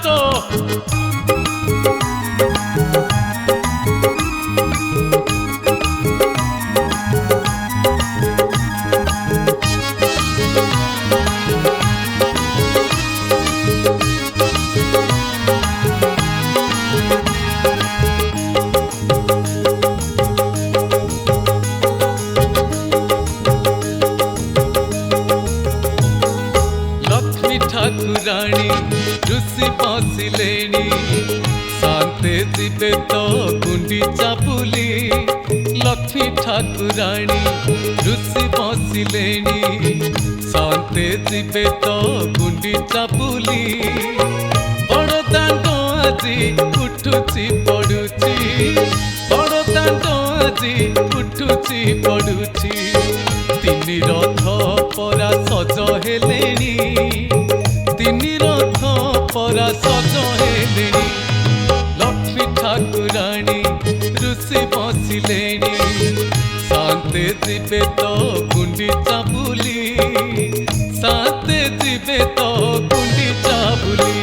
तो ठाकुराणी रुसी बसिलेणी शांते जीवे तो गुंडीचा बुली लक्ष्मी ठाकुराणी रुसी बसिलेणी शांते जीवे तो गुंडीचा बुली बड़ दांड আজি उठुची पड़ुची बड़ दांड আজি उठुची पड़ुची तीन रथ परा सज हेलेणी तीन रथ परा सज हेलेणी लक्ष्मी ठाकुराणी रुसी बसिलेणी शांते जीवे तो गुंडीचा बुली शांते जीवे तो गुंडीचा बुली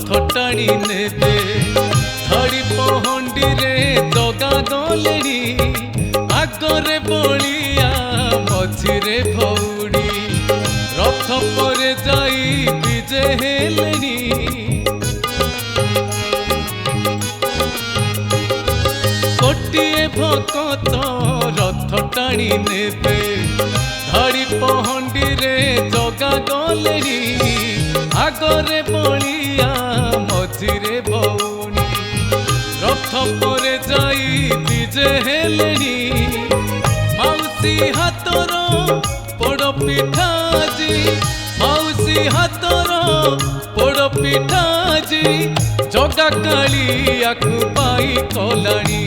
नेबे धड़ी पहंडी रे जगा गलेणी आगरे बलिया मझिरे भौड़ी रथ परे जाई विजे हेलेणी गोटिए भकत रथ टाणी नेबे धड़ी पहंडी रे जगा गलेणी आगरे बलिया मझिरे भौणी रथ परे जाई विजे हेलेणी माउसी हातर पोड़ पिठाजी माउसी हातर पोड़ पिठाजी जगा कालिया पाई कलाणी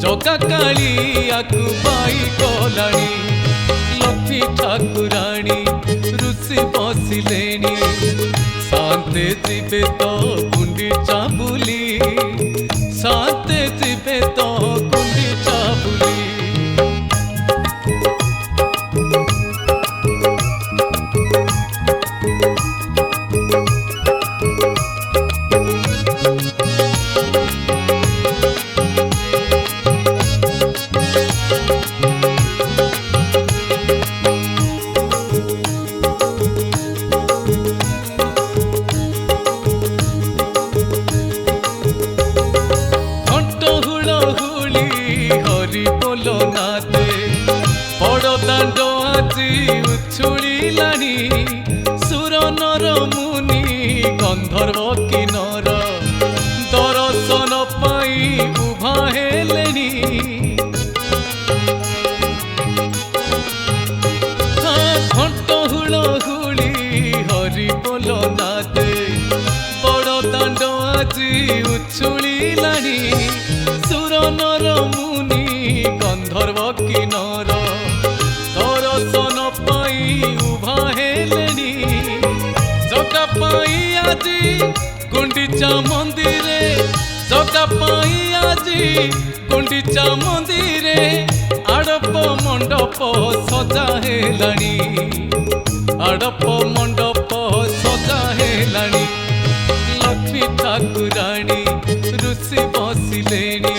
जगा कालिया पाई कलाणी लक्ष्मी ठाकुराणी रुसी बसिलेणी शांते जीवे तो गुंडीचा बुली शांते जीवे तो गुंडीचा बुली बोलो नाते बड़ दांड आज उछुलाणी सुर नर मुनि गंधर्व किन्नर दर्शन पाई उभा हेलेणी घंट हुलहुली हरि बोलो नाते बड़ दांड आज उछुलाणी सुर नर मुनि गंधर्व किन्नर दर्शन पाई उभा हेलेणी जगा पाई आजी गुंडीचा मंदिरे जगा पाई आजी गुंडीचा मंदिरे आड़प मंडप सजा हेलाणी आड़प मंडप सजा हेलाणी लक्ष्मी ठाकुराणी रुसी बसिलेणी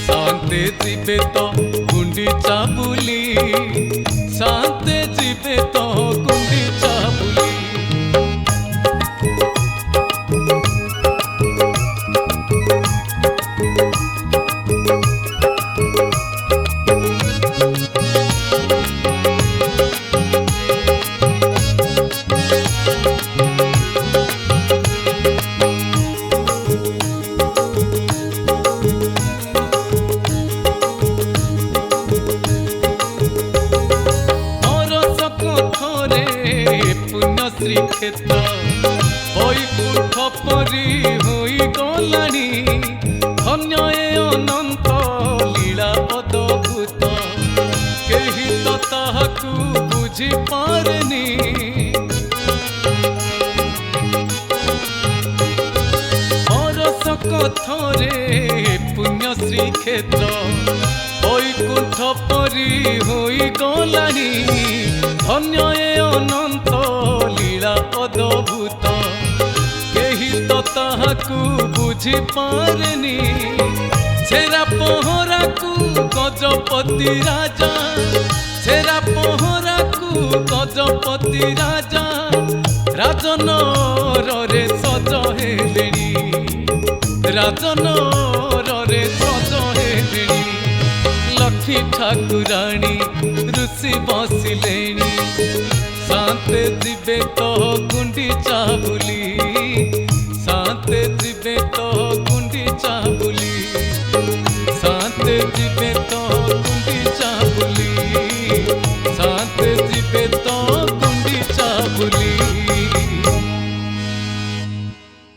शांते जीवे तो गुंडीचा बुली शांते जीवे तो गुंडीचा बुली श्रीक्षेत्र वैकुंठ ପରି ହୋଇ ଗଲାଣି ଧନ୍ୟ ଏ ଅନନ୍ତ ଲୀଳା ଅଦ୍ଭୁତ କେହି ତ ତାହାକୁ ବୁଝିପାରେନି ଅରସ କଥରେ ପୁଣ୍ୟ ଶ୍ରୀକ୍ଷେତ୍ର ବୈକୁଣ୍ଠ ପରି ହୋଇ ଗଲାଣି ଧନ୍ୟ ଏ ଅନନ୍ତ ଲୀଳା ଅଦ୍ଭୁତ କେହି ତ ତାହାକୁ ବୁଝିପାରେନି ଛେରା ପହଁରାକୁ ଗଜପତି ରାଜା ଛେରା ପହଁରାକୁ ଗଜପତି ରାଜା ରାଜନରରେ ସଜ ହେଲେଣି ରାଜନରରେ ସଜ ହେଲେଣି ଲକ୍ଷ୍ମୀ ଠାକୁରାଣୀ ଋଷି ବସିଲେଣି शांते दिबे तो गुंडीचा बुली शांते दिबे तो गुंडीचा बुली